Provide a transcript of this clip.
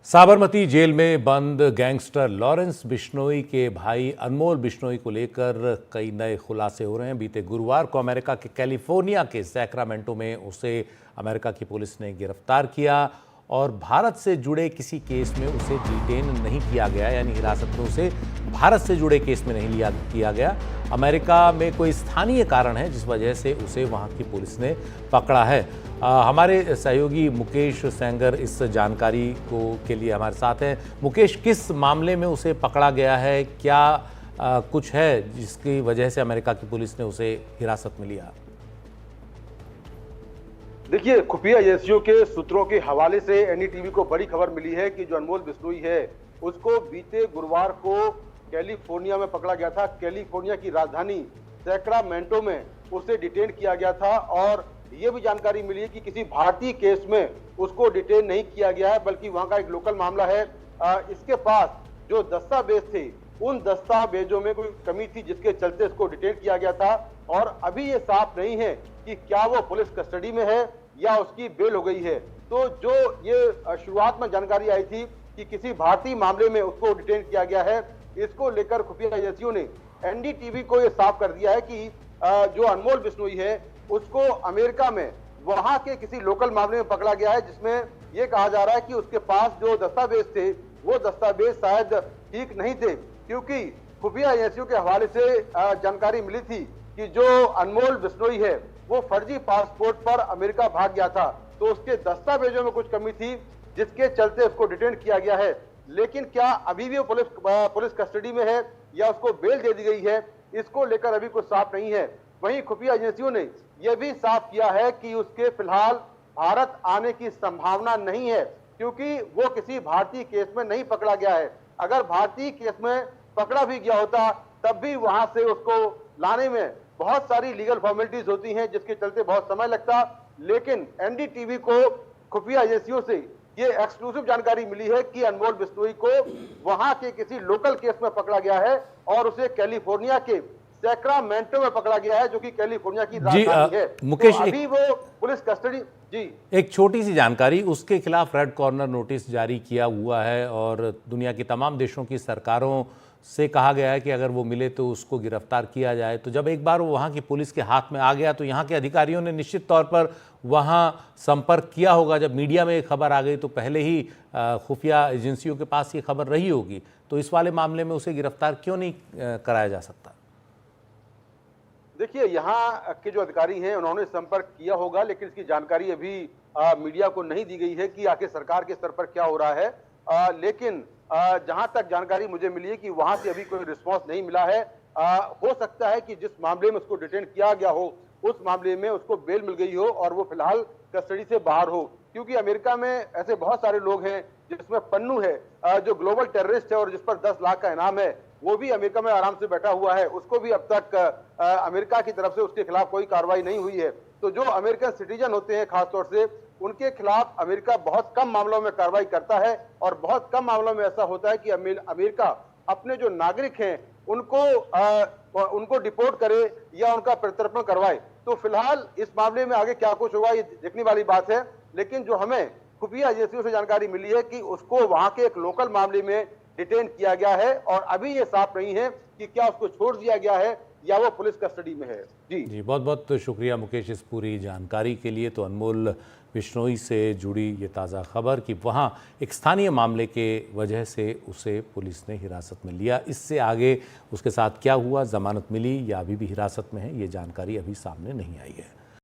Sabarmati jail में बंद gangster Lawrence Bishnoi के भाई अनमोल बिश्नोई को लेकर कई नए खुलासे हो रहे हैं। बीते गुरुवार को अमेरिका के कैलिफोर्निया के सैक्रामेंटो में उसे अमेरिका की पुलिस ने गिरफ्तार किया और भारत से जुड़े किसी केस में उसे डिटेन नहीं किया गया, यानी हिरासत में उसे भारत से जुड़े केस में नहीं किया गया। अमेरिका में कोई स्थानीय कारण है जिस वजह से उसे वहां की पुलिस ने पकड़ा है। हमारे सहयोगी मुकेश सेंगर इस जानकारी के लिए हमारे साथ हैं। मुकेश, किस मामले में उसे पकड़ा गया है? क्या कुछ है जिसकी वजह से अमेरिका की पुलिस ने उसे हिरासत में लिया? देखिए, खुफिया एजेंसियों के सूत्रों के हवाले से एनडीटीवी को बड़ी खबर मिली है कि जो अनमोल बिश्नोई है उसको बीते गुरुवार को कैलिफोर्निया में पकड़ा गया था। कैलिफोर्निया की राजधानी सैक्रामेंटो में उसे डिटेन किया गया था और ये भी जानकारी मिली है कि किसी भारतीय केस में उसको डिटेन नहीं किया गया है, बल्कि वहां का एक लोकल मामला है। इसके पास जो दस्तावेज थे उन दस्तावेजों में कोई कमी थी जिसके चलते इसको डिटेन किया गया था और अभी ये साफ नहीं है कि क्या वो पुलिस कस्टडी में है या उसकी बेल हो गई है। तो जो ये शुरुआत में जानकारी आई थी कि किसी भारतीय मामले में उसको डिटेन किया गया है, इसको लेकर खुफिया एजेंसियों ने एनडीटीवी को ये साफ कर दिया है कि जो अनमोल बिश्नोई है उसको अमेरिका में वहां के किसी लोकल मामले में पकड़ा गया है, जिसमें यह कहा जा रहा है कि उसके पास जो दस्तावेज थे वो दस्तावेज शायद ठीक नहीं थे, क्योंकि खुफिया एजेंसियों के हवाले से जानकारी मिली थी कि जो अनमोल बिश्नोई है वो फर्जी पासपोर्ट पर अमेरिका भाग गया था। तो उसके दस्तावेजों में कुछ कमी थी जिसके चलते उसको डिटेन किया गया है। लेकिन क्या अभी भी वो पुलिस कस्टडी में है या उसको बेल दे दी गई है, इसको लेकर अभी कुछ साफ नहीं है। वहीं खुफिया एजेंसियों ने यह भी साफ किया है कि उसके फिलहाल भारत आने की संभावना नहीं है, क्योंकि वो किसी भारतीय केस में नहीं पकड़ा गया है। अगर भारतीय केस में पकड़ा भी गया होता तब भी वहां से उसको लाने में बहुत सारी लीगल फॉर्मेलिटीज होती हैं, जिसके चलते बहुत समय लगता। लेकिन एनडीटीवी को खुफिया एजेंसियों से ये एक्सक्लूसिव जानकारी मिली है कि अनमोल बिश्नोई को वहां के किसी लोकल केस में पकड़ा गया है और उसे कैलिफोर्निया के सैक्रामेंटो में पकड़ा गया है, जो कि कैलिफोर्निया की राजधानी है। मुकेश, तो अभी वो पुलिस कस्टडी एक छोटी सी जानकारी, उसके खिलाफ रेड कॉर्नर नोटिस जारी किया हुआ है और दुनिया की तमाम देशों की सरकारों से कहा गया है कि अगर वो मिले तो उसको गिरफ्तार किया जाए। तो जब एक बार वो वहाँ की पुलिस के हाथ में आ गया तो यहाँ के अधिकारियों ने निश्चित तौर पर वहाँ संपर्क किया होगा। जब मीडिया में ये खबर आ गई तो पहले ही खुफिया एजेंसियों के पास ये खबर रही होगी, तो इस वाले मामले में उसे गिरफ्तार क्यों नहीं कराया जा सकता? देखिए, यहाँ के जो अधिकारी हैं उन्होंने संपर्क किया होगा, लेकिन इसकी जानकारी अभी मीडिया को नहीं दी गई है कि आखिर सरकार के स्तर पर क्या हो रहा है। लेकिन जहां तक जानकारी मुझे मिली है कि वहां से अभी कोई रिस्पांस नहीं मिला है। हो सकता है कि जिस मामले में उसको डिटेन किया गया हो उस मामले में उसको बेल मिल गई हो और वो फिलहाल कस्टडी से बाहर हो, क्योंकि अमेरिका में ऐसे बहुत सारे लोग हैं जिसमें पन्नू है जो ग्लोबल टेररिस्ट है और जिस पर 10 लाख का इनाम है, वो भी अमेरिका में आराम से बैठा हुआ है। उसको भी अब तक अमेरिका की तरफ से उसके खिलाफ कोई कार्रवाई नहीं हुई है। तो जो अमेरिकन सिटीजन होते हैं खासतौर से, उनके खिलाफ अमेरिका बहुत कम मामलों में कार्रवाई करता है और बहुत कम मामलों में ऐसा होता है कि अमेरिका अपने जो नागरिक हैं उनको डिपोर्ट करे या उनका प्रत्यर्पण करवाए। तो फिलहाल इस मामले में आगे क्या कुछ होगा ये देखने वाली बात है। लेकिन जो हमें खुफिया एजेंसियों से जानकारी मिली है कि उसको वहां के एक लोकल मामले में डिटेन किया गया है और अभी ये साफ नहीं है कि क्या उसको छोड़ दिया गया है या वो पुलिस कस्टडी में है। जी बहुत बहुत शुक्रिया मुकेश इस पूरी जानकारी के लिए। तो अनमोल बिश्नोई से जुड़ी ये ताज़ा खबर कि वहाँ एक स्थानीय मामले के वजह से उसे पुलिस ने हिरासत में लिया। इससे आगे उसके साथ क्या हुआ, ज़मानत मिली या अभी भी हिरासत में है, ये जानकारी अभी सामने नहीं आई है।